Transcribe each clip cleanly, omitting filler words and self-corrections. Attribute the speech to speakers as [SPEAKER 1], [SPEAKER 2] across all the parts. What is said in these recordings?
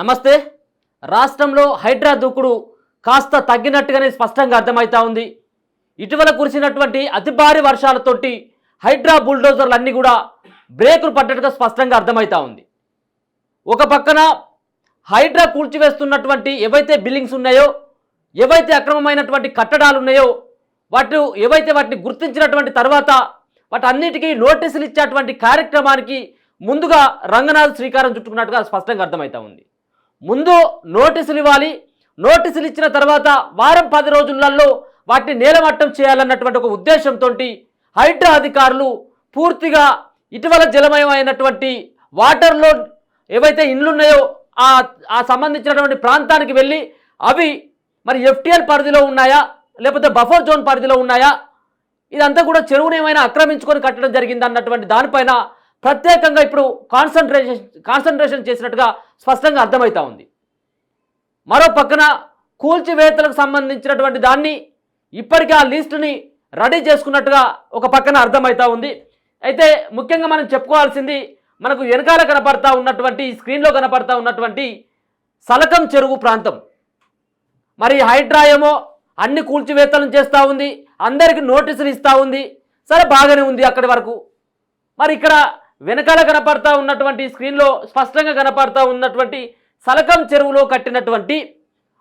[SPEAKER 1] నమస్తే. రాష్ట్రంలో హైడ్రా దూకుడు కాస్త తగ్గినట్టుగానే స్పష్టంగా అర్థమవుతా ఉంది. ఇటీవల కురిసినటువంటి అతి భారీ వర్షాలతోటి హైడ్రా బుల్డోజర్లు అన్నీ కూడా బ్రేకులు పడ్డట్టుగా స్పష్టంగా అర్థమవుతా ఉంది. ఒక పక్కన హైడ్రా కూల్చివేస్తున్నటువంటి ఏవైతే బిల్డింగ్స్ ఉన్నాయో, ఏవైతే అక్రమమైనటువంటి కట్టడాలు ఉన్నాయో, వాటిని గుర్తించినటువంటి తర్వాత వాటన్నిటికీ నోటీసులు ఇచ్చేటువంటి కార్యక్రమానికి ముందుగా రంగనాథ్ శ్రీకారం చుట్టుకున్నట్టుగా స్పష్టంగా అర్థమవుతా ఉంది. ముందు నోటీసులు ఇవ్వాలి, నోటీసులు ఇచ్చిన తర్వాత వారం 10 రోజులలో వాటిని నేలమట్టం చేయాలన్నటువంటి ఒక ఉద్దేశంతో హైడ్రా అధికారులు పూర్తిగా ఇటీవల జలమయమైనటువంటి వాటర్లో ఏవైతే ఇండ్లు ఉన్నాయో ఆ సంబంధించినటువంటి ప్రాంతానికి వెళ్ళి అవి మరి FTL పరిధిలో ఉన్నాయా లేకపోతే బఫర్ జోన్ పరిధిలో ఉన్నాయా, ఇదంతా కూడా చెరువును ఏమైనా ఆక్రమించుకొని కట్టడం జరిగింది అన్నటువంటి దానిపైన ప్రత్యేకంగా ఇప్పుడు కాన్సన్ట్రేషన్ చేసినట్టుగా స్పష్టంగా అర్థమవుతా ఉంది. మరో పక్కన కూల్చివేతలకు సంబంధించినటువంటి దాన్ని ఇప్పటికీ ఆ లిస్టుని రెడీ చేసుకున్నట్టుగా ఒక పక్కన అర్థమవుతా ఉంది. అయితే ముఖ్యంగా మనం చెప్పుకోవాల్సింది, మనకు వెనకాల కనపడతా ఉన్నటువంటి స్క్రీన్లో కనపడతా ఉన్నటువంటి సలకం చెరువు ప్రాంతం. మరి హైడ్రా ఏమో అన్ని కూల్చివేతలను చేస్తూ ఉంది, అందరికీ నోటీసులు ఇస్తూ ఉంది, సరే బాగానే ఉంది అక్కడి వరకు. మరి ఇక్కడ వెనకాల కనపడతా ఉన్నటువంటి స్క్రీన్లో స్పష్టంగా కనపడతా ఉన్నటువంటి సలకం చెరువులో కట్టినటువంటి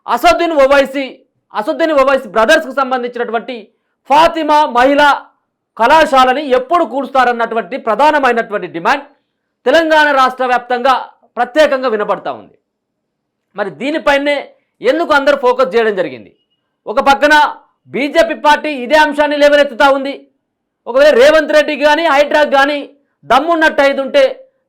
[SPEAKER 1] అసదుద్దీన్ ఓవైసీ బ్రదర్స్కు సంబంధించినటువంటి ఫాతిమా మహిళా కళాశాలని ఎప్పుడు కూల్స్తారన్నటువంటి ప్రధానమైనటువంటి డిమాండ్ తెలంగాణ రాష్ట్ర వ్యాప్తంగా ప్రత్యేకంగా వినపడతా ఉంది. మరి దీనిపైనే ఎందుకు అందరూ ఫోకస్ చేయడం జరిగింది? ఒక పక్కన బీజేపీ పార్టీ ఇదే అంశాన్ని లేవనెత్తుతూ ఉంది. ఒకవేళ రేవంత్ రెడ్డికి కానీ హైడ్రాకి కానీ దమ్మున్నట్టు అయితే ఉంటే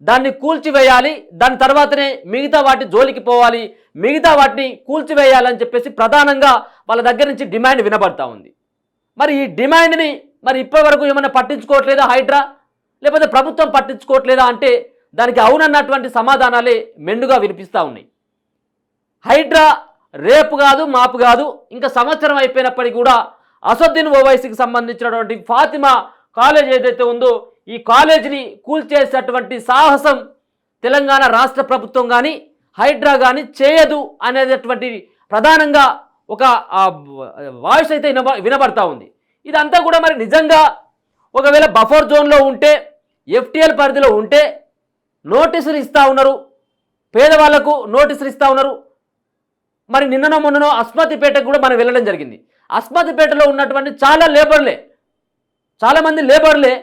[SPEAKER 1] దాన్ని కూల్చివేయాలి, దాని తర్వాతనే మిగతా వాటి జోలికి పోవాలి, మిగతా వాటిని కూల్చివేయాలని చెప్పేసి ప్రధానంగా వాళ్ళ దగ్గర నుంచి డిమాండ్ వినబడతా ఉంది. మరి ఈ డిమాండ్ని మరి ఇప్పటివరకు ఏమైనా పట్టించుకోవట్లేదా హైడ్రా, లేకపోతే ప్రభుత్వం పట్టించుకోవట్లేదా అంటే దానికి అవునన్నటువంటి సమాధానాలే మెండుగా వినిపిస్తూ ఉన్నాయి. హైడ్రా రేపు కాదు మాపు కాదు, ఇంకా సంవత్సరం అయిపోయినప్పటికీ కూడా అసదుద్దీన్ ఓవైసీకి సంబంధించినటువంటి ఫాతిమా కాలేజ్ ఏదైతే ఉందో ఈ కాలేజీని కూల్చేసేటువంటి సాహసం తెలంగాణ రాష్ట్ర ప్రభుత్వం కానీ హైడ్రా కానీ చేయదు అనేటటువంటి ప్రధానంగా ఒక వాయిస్ అయితే వినబడతా ఉంది. ఇదంతా కూడా మరి నిజంగా ఒకవేళ బఫర్ జోన్లో ఉంటే, FTL పరిధిలో ఉంటే నోటీసులు ఇస్తూ ఉన్నారు, పేదవాళ్లకు నోటీసులు ఇస్తూ ఉన్నారు. మరి నిన్ననో మొన్ననో అస్మతిపేటకు కూడా మనం వెళ్ళడం జరిగింది. అస్మతిపేటలో ఉన్నటువంటి చాలామంది లేబర్లే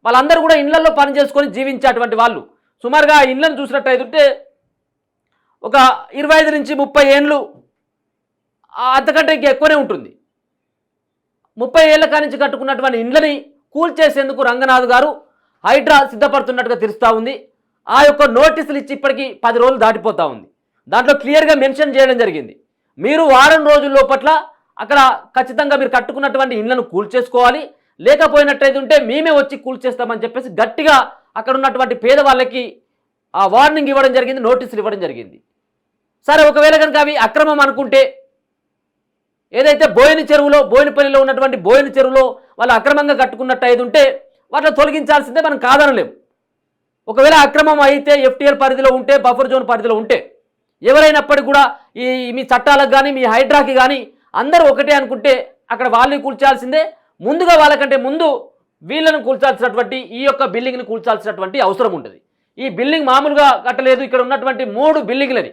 [SPEAKER 1] వాళ్ళందరూ కూడా ఇళ్లలో పనిచేసుకొని జీవించేటువంటి వాళ్ళు. సుమారుగా ఆ ఇళ్లను చూసినట్టయితే ఒక 25 నుంచి 30 ఏళ్ళు అంతకంటే ఇంకా ఎక్కువనే ఉంటుంది. 30 ఏళ్ల కానించి కట్టుకున్నటువంటి ఇండ్లని కూల్చేసేందుకు రంగనాథ్ గారు హైడ్రా సిద్ధపడుతున్నట్టుగా తెలుస్తూ ఉంది. ఆ యొక్క నోటీసులు ఇచ్చి ఇప్పటికీ 10 రోజులు దాటిపోతూ ఉంది. దాంట్లో క్లియర్గా మెన్షన్ చేయడం జరిగింది, మీరు వారం రోజుల లోపట్ల అక్కడ ఖచ్చితంగా మీరు కట్టుకున్నటువంటి ఇళ్లను కూల్చేసుకోవాలి, లేకపోయినట్టయితే ఉంటే మేమే వచ్చి కూల్చేస్తామని చెప్పేసి గట్టిగా అక్కడ ఉన్నటువంటి పేదవాళ్ళకి ఆ వార్నింగ్ ఇవ్వడం జరిగింది, నోటీసులు ఇవ్వడం జరిగింది. సరే ఒకవేళ కనుక అవి అక్రమం అనుకుంటే, ఏదైతే బోయినపల్లిలో ఉన్నటువంటి బోయిన చెరువులో వాళ్ళు అక్రమంగా కట్టుకున్నట్టయితే ఉంటే వాటిని తొలగించాల్సిందే, మనం కాదనలేము. ఒకవేళ అక్రమం అయితే FTL పరిధిలో ఉంటే, బఫర్ జోన్ పరిధిలో ఉంటే ఎవరైనప్పటికీ కూడా మీ చట్టాలకు కానీ మీ హైడ్రాకి కానీ అందరూ ఒకటే అనుకుంటే అక్కడ వాళ్ళని కూల్చాల్సిందే. ముందుగా వాళ్ళకంటే ముందు వీళ్ళను కూల్చాల్సినటువంటి ఈ యొక్క బిల్డింగ్ని కూల్చాల్సినటువంటి అవసరం ఉంటుంది. ఈ బిల్డింగ్ మామూలుగా కట్టలేదు, ఇక్కడ ఉన్నటువంటి 3 బిల్డింగ్లని,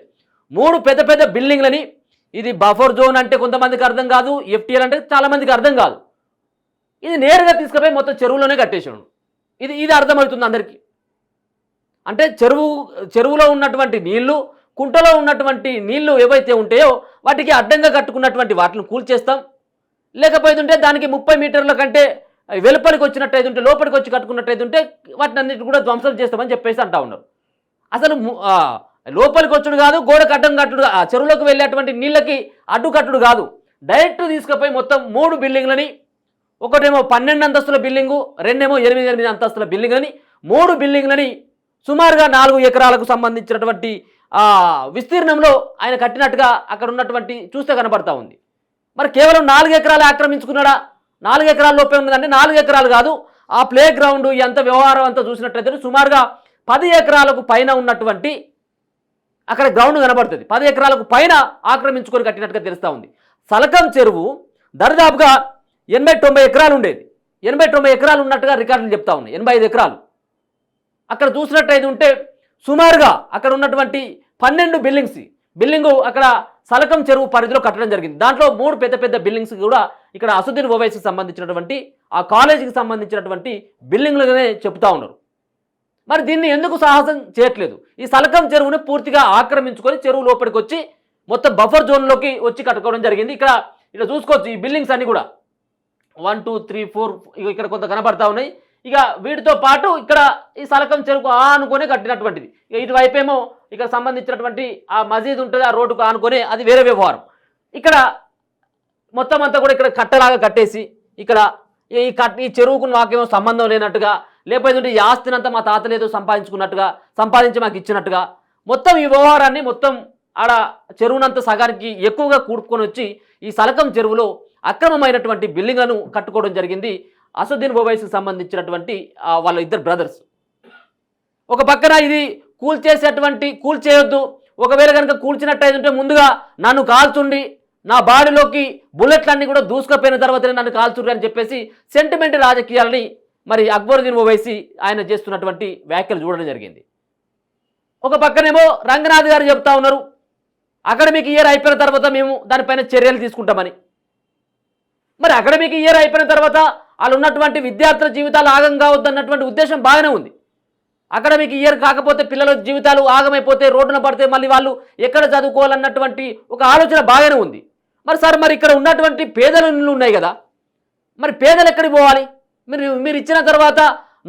[SPEAKER 1] 3 పెద్ద బిల్డింగ్లని, ఇది బఫర్ జోన్ అంటే కొంతమందికి అర్థం కాదు, FTL అంటే చాలామందికి అర్థం కాదు. ఇది నేరుగా తీసుకుపోయి మొత్తం చెరువులోనే కట్టేసాడు. ఇది అర్థమవుతుంది అందరికీ. అంటే చెరువులో ఉన్నటువంటి నీళ్లు, కుంటలో ఉన్నటువంటి నీళ్లు ఏవైతే ఉంటాయో వాటికి అడ్డంగా కట్టుకున్నటువంటి వాటిని కూల్చేస్తాం, లేకపోతే ఉంటే దానికి 30 మీటర్ల కంటే వెలుపలికి వచ్చినట్టయితే ఉంటే, లోపలికి వచ్చి కట్టుకున్నట్టయితే ఉంటే వాటిని అన్నిటి కూడా ధ్వంసం చేస్తామని చెప్పేసి అంటా ఉన్నారు. అసలు లోపలికి వచ్చుడు కాదు, గోడకు అడ్డం కట్టుడు, ఆ చెరువులోకి వెళ్ళేటువంటి నీళ్ళకి అడ్డు కట్టుడు కాదు, డైరెక్ట్ తీసుకుపోయి మొత్తం 3 బిల్డింగ్లని, ఒకటేమో 12 అంతస్తుల బిల్డింగు, రెండేమో 8 అంతస్తుల బిల్డింగ్లని, 3 బిల్డింగ్లని సుమారుగా 4 ఎకరాలకు సంబంధించినటువంటి విస్తీర్ణంలో ఆయన కట్టినట్టుగా అక్కడ ఉన్నటువంటి చూస్తే కనబడతా ఉంది. మరి కేవలం 4 ఎకరాలు ఆక్రమించుకున్నాడా? 4 ఎకరాల లోపే ఉన్నదంటే 4 ఎకరాలు కాదు, ఆ ప్లే గ్రౌండ్ ఎంత వ్యవహారం అంతా చూసినట్లయితే సుమారుగా 10 ఎకరాలకు పైన ఉన్నటువంటి అక్కడ గ్రౌండ్ కనబడుతుంది. 10 ఎకరాలకు పైన ఆక్రమించుకొని కట్టినట్టుగా తెలుస్తూ ఉంది. సలకం చెరువు దరిదాపుగా 80-90 ఎకరాలు ఉండేది. 80-90 ఎకరాలు ఉన్నట్టుగా రికార్డులు చెప్తా ఉన్నాయి. 85 ఎకరాలు అక్కడ చూసినట్టయితే ఉంటే సుమారుగా అక్కడ ఉన్నటువంటి 12 బిల్డింగు అక్కడ సలకం చెరువు పరిధిలో కట్టడం జరిగింది. దాంట్లో 3 పెద్ద పెద్ద బిల్డింగ్స్ కూడా ఇక్కడ అసదుద్దీన్ ఓవైసీకి సంబంధించినటువంటి ఆ కాలేజీకి సంబంధించినటువంటి బిల్డింగ్లుగానే చెప్తా ఉన్నారు. మరి దీన్ని ఎందుకు సాహసం చేయట్లేదు? ఈ సలకం చెరువుని పూర్తిగా ఆక్రమించుకొని చెరువు లోపలికి వచ్చి మొత్తం బఫర్ జోన్లోకి వచ్చి కట్టుకోవడం జరిగింది. ఇక్కడ చూసుకోవచ్చు ఈ బిల్డింగ్స్ అన్ని కూడా 1, 2, 3, 4 ఇక్కడ కొంత కనబడతా ఉన్నాయి. ఇక వీటితో పాటు ఇక్కడ ఈ సలకం చెరువుకు ఆనుకొని కట్టినటువంటిది. ఇక ఇటువైపు ఏమో ఇక్కడ సంబంధించినటువంటి ఆ మసీద్ ఉంటుంది, ఆ రోడ్డుకు ఆనుకొని అది వేరే వ్యవహారం. ఇక్కడ మొత్తం అంతా కూడా ఇక్కడ కట్టలాగా కట్టేసి ఇక్కడ ఈ చెరువుకు నాకేమో సంబంధం లేనట్టుగా, లేకపోతే ఈ ఆస్తినంతా మా తాతలు ఏదో సంపాదించుకున్నట్టుగా, సంపాదించి మాకు ఇచ్చినట్టుగా మొత్తం ఈ వ్యవహారాన్ని మొత్తం ఆడ చెరువునంతా సగానికి ఎక్కువగా కూడుకొని వచ్చి ఈ సలకం చెరువులో అక్రమమైనటువంటి బిల్డింగ్లను కట్టుకోవడం జరిగింది. అసదుద్దీన్ ఓవైసీకి సంబంధించినటువంటి వాళ్ళ ఇద్దరు బ్రదర్స్. ఒక పక్కన ఇది కూల్చేయొద్దు, ఒకవేళ కనుక కూల్చినట్టయితే ముందుగా నన్ను కాల్చుండి నా బాడీలోకి బుల్లెట్లన్నీ కూడా దూసుకుపోయిన తర్వాతనే నన్ను కాల్చుండి అని చెప్పేసి సెంటిమెంట్ రాజకీయాలని మరి అక్బరుద్దీన్ ఓవైసీ ఆయన చేస్తున్నటువంటి వ్యాఖ్యలు చూడడం జరిగింది. ఒక పక్కనేమో రంగనాథ్ గారు చెప్తా ఉన్నారు అకాడమిక్ ఇయర్ అయిపోయిన తర్వాత మేము దానిపైన చర్యలు తీసుకుంటామని. మరి అకాడమిక్ ఇయర్ అయిపోయిన తర్వాత వాళ్ళు ఉన్నటువంటి విద్యార్థుల జీవితాలు ఆగం కావద్దన్నటువంటి ఉద్దేశం బాగానే ఉంది. అకాడమిక్ ఇయర్ కాకపోతే పిల్లల జీవితాలు ఆగమైపోతే రోడ్డున పడితే మళ్ళీ వాళ్ళు ఎక్కడ చదువుకోవాలన్నటువంటి ఒక ఆలోచన బాగానే ఉంది. మరి ఇక్కడ ఉన్నటువంటి పేదల ఇళ్ళు ఉన్నాయి కదా, మరి పేదలు ఎక్కడికి పోవాలి? మీరు ఇచ్చిన తర్వాత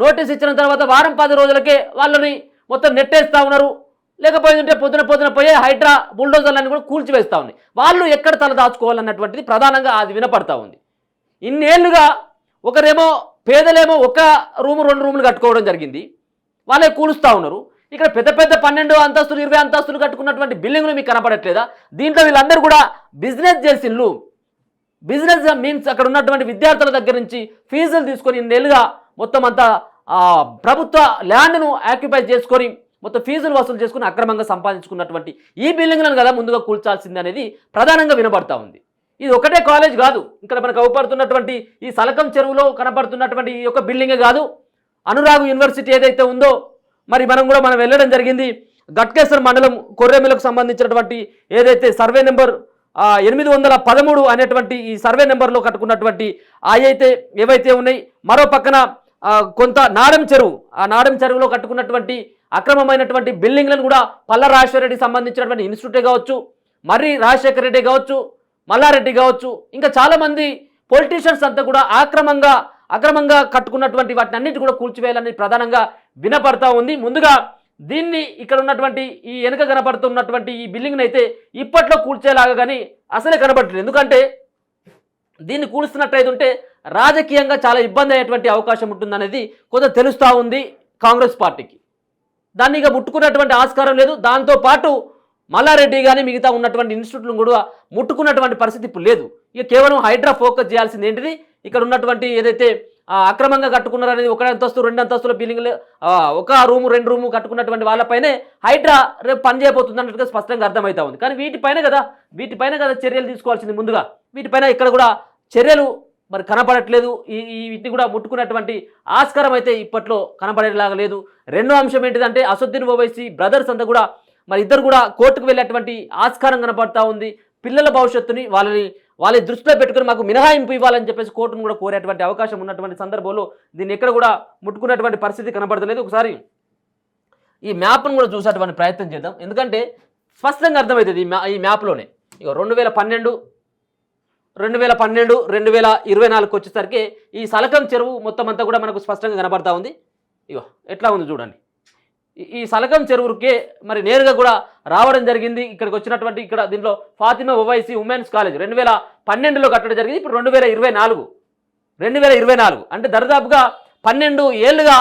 [SPEAKER 1] నోటీస్ ఇచ్చిన తర్వాత వారం 10 రోజులకే వాళ్ళని మొత్తం నెట్టేస్తూ ఉన్నారు. లేకపోతే పొద్దున పోయే హైడ్రా బుల్డోజర్లన్నీ కూడా కూల్చివేస్తూ ఉన్నాయి. వాళ్ళు ఎక్కడ తల దాచుకోవాలన్నటువంటిది ప్రధానంగా అది వినపడతా ఉంది. ఇన్నేళ్లుగా ఒకరేమో పేదలేమో 1 రూము 2 రూములు కట్టుకోవడం జరిగింది, వాళ్ళే కూలుస్తూ ఉన్నారు. ఇక్కడ పెద్ద పెద్ద 12 అంతస్తులు 20 అంతస్తులు కట్టుకున్నటువంటి బిల్డింగ్లు మీకు కనపడట్లేదా? దీంట్లో వీళ్ళందరూ కూడా బిజినెస్ చేసిళ్ళు. బిజినెస్ మీన్స్ అక్కడ ఉన్నటువంటి విద్యార్థుల దగ్గర నుంచి ఫీజులు తీసుకొని ఇన్నేళ్ళుగా మొత్తం అంతా ప్రభుత్వ ల్యాండ్ను ఆక్యుపై చేసుకొని మొత్తం ఫీజులు వసూలు చేసుకుని అక్రమంగా సంపాదించుకున్నటువంటి ఈ బిల్డింగ్లను కదా ముందుగా కూల్చాల్సింది అనేది ప్రధానంగా వినపడతా ఉంది. ఇది ఒకటే కాలేజ్ కాదు, ఇక్కడ మనకు అవపడుతున్నటువంటి ఈ సలకం చెరువులో కనపడుతున్నటువంటి ఈ యొక్క బిల్డింగే కాదు, అనురాగ్ యూనివర్సిటీ ఏదైతే ఉందో మనం వెళ్ళడం జరిగింది. గట్కేసర్ మండలం కొర్రెమిలకు సంబంధించినటువంటి ఏదైతే సర్వే నెంబర్ 813 అనేటువంటి ఈ సర్వే నెంబర్లో కట్టుకున్నటువంటి ఏవైతే ఉన్నాయి, మరో పక్కన కొంత నాడం చెరువులో కట్టుకున్నటువంటి అక్రమమైనటువంటి బిల్డింగ్లను కూడా పల్ల రాజశేఖర రెడ్డికి సంబంధించినటువంటి ఇన్స్టిట్యూటే కావచ్చు, మర్రి రాజశేఖర రెడ్డి కావచ్చు, మల్లారెడ్డి కావచ్చు, ఇంకా చాలామంది పొలిటీషియన్స్ అంతా కూడా అక్రమంగా కట్టుకున్నటువంటి వాటిని అన్నిటి కూడా కూల్చివేయాలని ప్రధానంగా వినపడతా ఉంది. ముందుగా దీన్ని ఇక్కడ ఉన్నటువంటి ఈ వెనుక కనపడుతున్నటువంటి ఈ బిల్డింగ్ని అయితే ఇప్పట్లో కూల్చేలాగా కానీ అసలే కనబడట్లేదు. ఎందుకంటే దీన్ని కూలుస్తున్నట్టయితే ఉంటే రాజకీయంగా చాలా ఇబ్బంది అయ్యేటువంటి అవకాశం ఉంటుందనేది కొంత తెలుస్తూ ఉంది కాంగ్రెస్ పార్టీకి. దాన్ని ఇక ముట్టుకున్నటువంటి ఆస్కారం లేదు. దాంతోపాటు మల్లారెడ్డి కానీ మిగతా ఉన్నటువంటి ఇన్స్టిట్యూట్లను కూడా ముట్టుకున్నటువంటి పరిస్థితి ఇప్పుడు లేదు. ఇక కేవలం హైడ్రా ఫోకస్ చేయాల్సింది ఏంటిది, ఇక్కడ ఉన్నటువంటి ఏదైతే అక్రమంగా కట్టుకున్నారు అనేది 1 అంతస్తు 2 అంతస్తుల బిల్డింగ్లు 1 రూము 2 రూము కట్టుకున్నటువంటి వాళ్ళపైనే హైడ్రా రేపు పని చేయబోతుంది అన్నట్టుగా స్పష్టంగా అర్థమవుతా ఉంది. కానీ వీటిపైన కదా చర్యలు తీసుకోవాల్సింది. ముందుగా వీటిపైన ఇక్కడ కూడా చర్యలు కనపడట్లేదు. వీటిని కూడా ముట్టుకున్నటువంటి ఆస్కారం అయితే ఇప్పట్లో కనపడేలాగా లేదు. రెండో అంశం ఏంటిదంటే అసదుద్దీన్ ఓవైసీ బ్రదర్స్ అంతా కూడా ఇద్దరు కూడా కోర్టుకు వెళ్ళేటువంటి ఆస్కారం కనపడతా ఉంది. పిల్లల భవిష్యత్తుని వాళ్ళ దృష్టిలో పెట్టుకుని మాకు మినహాయింపు ఇవ్వాలని చెప్పేసి కోర్టును కూడా కోరేటువంటి అవకాశం ఉన్నటువంటి సందర్భంలో దీన్ని ఎక్కడ కూడా ముట్టుకున్నటువంటి పరిస్థితి కనపడతలేదు. ఒకసారి ఈ మ్యాప్ను కూడా చూసేటువంటి ప్రయత్నం చేద్దాం, ఎందుకంటే స్పష్టంగా అర్థమవుతుంది ఈ మ్యాప్లోనే. ఇక 2012 2024 వచ్చేసరికి ఈ సలకం చెరువు మొత్తం అంతా కూడా మనకు స్పష్టంగా కనపడతా ఉంది. ఇగో ఎట్లా ఉంది చూడండి. ఈ సలకం చెరువుకే నేరుగా కూడా రావడం జరిగింది. ఇక్కడికి వచ్చినటువంటి దీంట్లో ఫాతిమా ఓవైసీ ఉమెన్స్ కాలేజ్ 2012లో కట్టడం జరిగింది. ఇప్పుడు 2024 అంటే దరిదాపుగా 12 ఏళ్ళుగా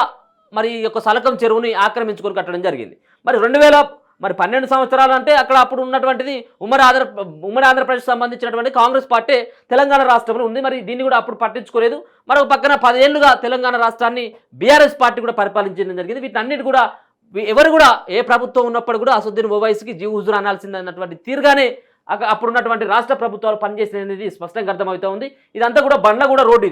[SPEAKER 1] ఈ యొక్క సలకం చెరువుని ఆక్రమించుకొని కట్టడం జరిగింది. 12 సంవత్సరాలు అంటే అక్కడ అప్పుడు ఉన్నటువంటిది ఉమ్మడి ఆంధ్రప్రదేశ్ సంబంధించినటువంటి కాంగ్రెస్ పార్టీ తెలంగాణ రాష్ట్రంలో ఉంది. దీన్ని కూడా అప్పుడు పట్టించుకోలేదు. మరొక పక్కన 10 ఏళ్ళుగా తెలంగాణ రాష్ట్రాన్ని బీఆర్ఎస్ పార్టీ కూడా పరిపాలించడం జరిగింది. వీటన్నిటి కూడా ఎవరు కూడా ఏ ప్రభుత్వం ఉన్నప్పుడు కూడా అసదుద్దీన్ ఓవైసీకి జీవ హుజూర్ అనాల్సింది అన్నటువంటి తీరుగానే అప్పుడున్నటువంటి రాష్ట్ర ప్రభుత్వాలు పనిచేసినది స్పష్టంగా అర్థమవుతూ ఉంది. ఇదంతా కూడా బండ్లగూడ రోడ్డు,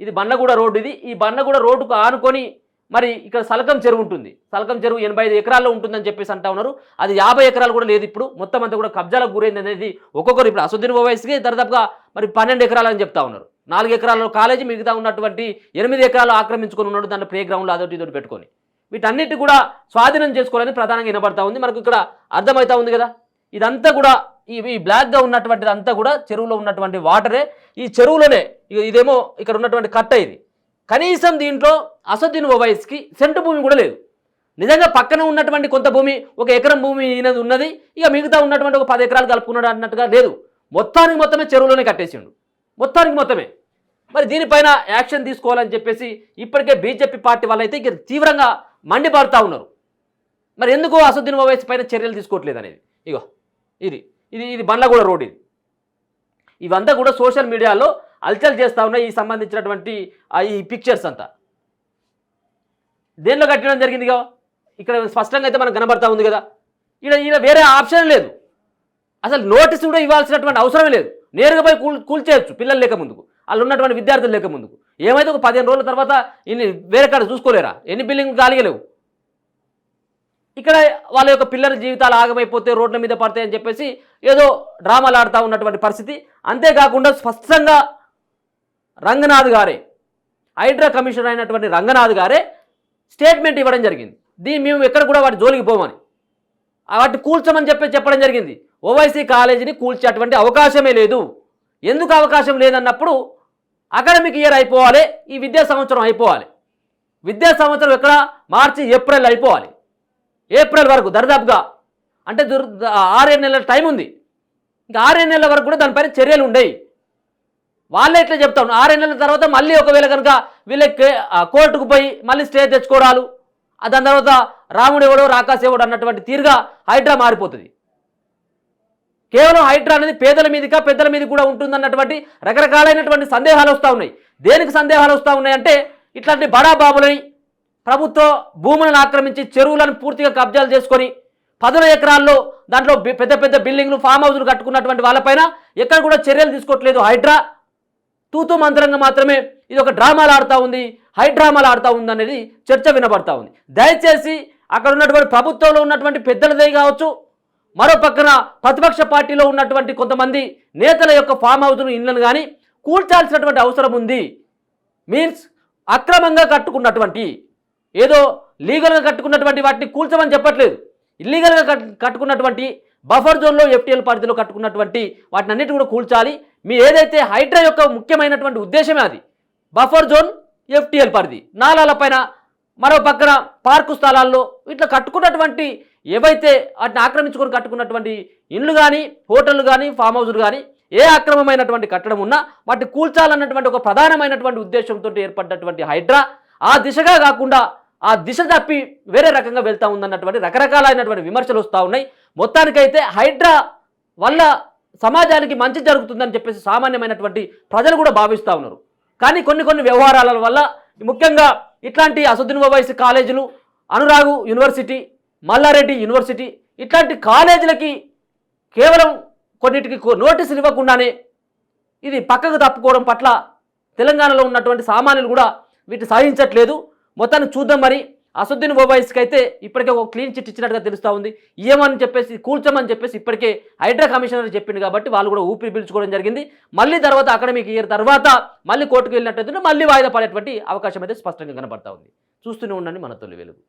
[SPEAKER 1] ఇది బండ్లగూడ రోడ్డు. ఈ బండ్లగూడ రోడ్డుకు ఆనుకొని మరి ఇక్కడ సలకం చెరువు ఉంటుంది. సలకం చెరువు 85 ఎకరాల్లో ఉంటుందని చెప్పేసి అంటా ఉన్నారు. అది 50 ఎకరాలు కూడా లేదు. ఇప్పుడు మొత్తం అంతా కూడా కబ్జాలకు గురైంది అనేది ఒక్కొక్కరు ఇప్పుడు అసదుద్దీన్ ఓవైసీకి దాదాపుగా మరి 12 ఎకరాలు అని చెప్తా ఉన్నారు. 4 ఎకరాల కాలేజీ, మిగతా ఉన్నటువంటి 8 ఎకరాలు ఆక్రమించుకొని ఉన్నాడు. దాంట్లో ప్లే గ్రౌండ్లో అదొకటి ఇదొకటి పెట్టుకొని వీటన్నిటి కూడా స్వాధీనం చేసుకోవాలని ప్రధానంగా వినబడతా ఉంది. మనకు ఇక్కడ అర్థమవుతా ఉంది కదా. ఇదంతా కూడా ఈ బ్లాక్గా ఉన్నటువంటిది అంతా కూడా చెరువులో ఉన్నటువంటి వాటరే. ఈ చెరువులోనే ఇదేమో ఇక్కడ ఉన్నటువంటి కట్ట. ఇది కనీసం దీంట్లో అసదుద్దీన్ ఓవైసీకి సెంటు భూమి కూడా లేదు. నిజంగా పక్కన ఉన్నటువంటి కొంత భూమి, 1 ఎకరం భూమి ఉన్నది, ఇక మిగతా ఉన్నటువంటి ఒక 10 ఎకరాలు కలుపుకున్నాడు అన్నట్టుగా లేదు. మొత్తానికి మొత్తమే చెరువులోనే కట్టేసిండు, మొత్తానికి మొత్తమే. మరి దీనిపైన యాక్షన్ తీసుకోవాలని చెప్పేసి ఇప్పటికే బీజేపీ పార్టీ వాళ్ళైతే ఇక తీవ్రంగా మండిపడుతూ ఉన్నారు. మరి ఎందుకు అసదుద్దీన్ ఓవైసీ పైన చర్యలు తీసుకోవట్లేదు అనేది. ఇగో ఇది బండ్లగూడ రోడ్. ఇవంతా కూడా సోషల్ మీడియాలో అల్చల్ చేస్తూ ఉన్నాయి. ఈ సంబంధించినటువంటి ఈ పిక్చర్స్ అంతా దేనిలో కట్టడం జరిగింది. ఇక్కడ స్పష్టంగా అయితే మనకు కనబడతా ఉంది కదా. ఈడ వేరే ఆప్షన్ లేదు. అసలు నోటీసు కూడా ఇవ్వాల్సినటువంటి అవసరమే లేదు. నేరుగా పోయి కూల్చేయచ్చు పిల్లలు లేక ముందుకు, వాళ్ళు ఉన్నటువంటి విద్యార్థులు లేక ముందుకు. ఏమైతే ఒక 15 రోజుల తర్వాత ఇన్ని వేరే కాడ చూసుకోలేరా? ఎన్ని బిల్డింగ్ కాలిగలేవు. ఇక్కడ వాళ్ళ యొక్క పిల్లల జీవితాలు ఆగమైపోతే రోడ్ల మీద పడతాయని చెప్పేసి ఏదో డ్రామాలు ఆడుతూ ఉన్నటువంటి పరిస్థితి. అంతేకాకుండా స్పష్టంగా రంగనాథ్ గారే, హైడ్రా కమిషనర్ అయినటువంటి రంగనాథ్ గారే స్టేట్మెంట్ ఇవ్వడం జరిగింది. మేము ఎక్కడ కూడా వాటి జోలికి పోమని, వాటిని కూల్చమని చెప్పడం జరిగింది. ఓవైసీ కాలేజీని కూల్చేటువంటి అవకాశమే లేదు. ఎందుకు అవకాశం లేదన్నప్పుడు అకాడమిక్ ఇయర్ అయిపోవాలి, ఈ విద్యా సంవత్సరం అయిపోవాలి. విద్యా సంవత్సరం ఎక్కడ? మార్చి ఏప్రిల్ అయిపోవాలి. ఏప్రిల్ వరకు దరిదాపుగా అంటే 6 నెలల టైం ఉంది. ఇంకా 6 నెలల వరకు కూడా దానిపైన చర్యలు ఉండేవి. వాళ్ళే ఇట్లా చెప్తాను. 6 నెలల తర్వాత మళ్ళీ ఒకవేళ కనుక వీళ్ళకి కోర్టుకు పోయి మళ్ళీ స్టే తెచ్చుకోవడాలు, దాని తర్వాత రాముడు ఎవడో రాకాశ్ ఎవడో అన్నటువంటి తీరుగా హైడ్రా మారిపోతుంది. కేవలం హైడ్రా అనేది పేదల మీదకా పెద్దల మీద కూడా ఉంటుందన్నటువంటి రకరకాలైనటువంటి సందేహాలు వస్తూ ఉన్నాయి. దేనికి సందేహాలు వస్తూ ఉన్నాయంటే ఇట్లాంటి బడా బాబులని, ప్రభుత్వ భూములను ఆక్రమించి చెరువులను పూర్తిగా కబ్జాలు చేసుకొని 10 ఎకరాల్లో దాంట్లో పెద్ద పెద్ద బిల్డింగ్లు, ఫామ్ హౌస్లు కట్టుకున్నటువంటి వాళ్ళపైన ఎక్కడ కూడా చర్యలు తీసుకోవట్లేదు హైడ్రా. తూతూ మంత్రంగా మాత్రమే ఇది ఒక డ్రామాలు ఆడుతూ ఉంది, హైడ్రామాలు ఆడుతూ ఉంది అనేది చర్చ వినబడతా ఉంది. దయచేసి అక్కడ ఉన్నటువంటి ప్రభుత్వంలో ఉన్నటువంటి పెద్దలదే కావచ్చు, మరో పక్కన ప్రతిపక్ష పార్టీలో ఉన్నటువంటి కొంతమంది నేతల యొక్క ఫామ్ హౌస్ను, ఇళ్లను కానీ కూల్చాల్సినటువంటి అవసరం ఉంది. మీన్స్ అక్రమంగా కట్టుకున్నటువంటి, ఏదో లీగల్గా కట్టుకున్నటువంటి వాటిని కూల్చమని చెప్పట్లేదు. ఇల్లీగల్గా కట్టుకున్నటువంటి బఫర్ జోన్లో FTL పరిధిలో కట్టుకున్నటువంటి వాటిని అన్నిటి కూడా కూల్చాలి. మీ ఏదైతే హైడ్రా యొక్క ముఖ్యమైనటువంటి ఉద్దేశమే అది. బఫర్ జోన్, FTL పరిధి, నాలాల పైన, మరో పక్కన పార్కు స్థలాల్లో ఇట్లా కట్టుకున్నటువంటి ఏవైతే వాటిని ఆక్రమించుకొని కట్టుకున్నటువంటి ఇండ్లు కానీ, హోటళ్ళు కానీ, ఫామ్ హౌస్లు కానీ, ఏ అక్రమమైనటువంటి కట్టడం ఉన్నా వాటిని కూల్చాలన్నటువంటి ఒక ప్రధానమైనటువంటి ఉద్దేశంతో ఏర్పడినటువంటి హైడ్రా ఆ దిశగా కాకుండా ఆ దిశ తప్పి వేరే రకంగా వెళ్తూ ఉందన్నటువంటి రకరకాలైనటువంటి విమర్శలు వస్తూ ఉన్నాయి. మొత్తానికైతే హైడ్రా వల్ల సమాజానికి మంచి జరుగుతుందని చెప్పేసి సామాన్యమైనటువంటి ప్రజలు కూడా భావిస్తూ ఉన్నారు. కానీ కొన్ని వ్యవహారాల వల్ల, ముఖ్యంగా ఇట్లాంటి అసదుద్దీన్ ఓవైసీ కాలేజీలు, అనురాగు యూనివర్సిటీ, మల్లారెడ్డి యూనివర్సిటీ, ఇట్లాంటి కాలేజీలకి కేవలం కొన్నిటికి నోటీసులు ఇవ్వకుండానే ఇది పక్కకు తప్పుకోవడం పట్ల తెలంగాణలో ఉన్నటువంటి సామాన్యులు కూడా వీటిని సహించట్లేదు. మొత్తాన్ని చూద్దాం. మరి అసదుద్దీన్ ఓవైసీకి అయితే ఇప్పటికే ఒక క్లీన్ చిట్ ఇచ్చినట్టుగా తెలుస్తూ ఉంది. ఏమని చెప్పేసి కూల్చమని చెప్పేసి ఇప్పటికే హైడ్రా కమిషనర్ చెప్పింది కాబట్టి వాళ్ళు కూడా ఊపిరి పీల్చుకోవడం జరిగింది. మళ్ళీ తర్వాత అకాడమిక్ ఇయర్ తర్వాత మళ్ళీ కోర్టుకు వెళ్ళినట్టయితే మళ్ళీ వాయిదా పడేటువంటి అవకాశం అయితే స్పష్టంగా కనబడతా ఉంది. చూస్తూనే ఉండండి మన తొలి వెలుగు.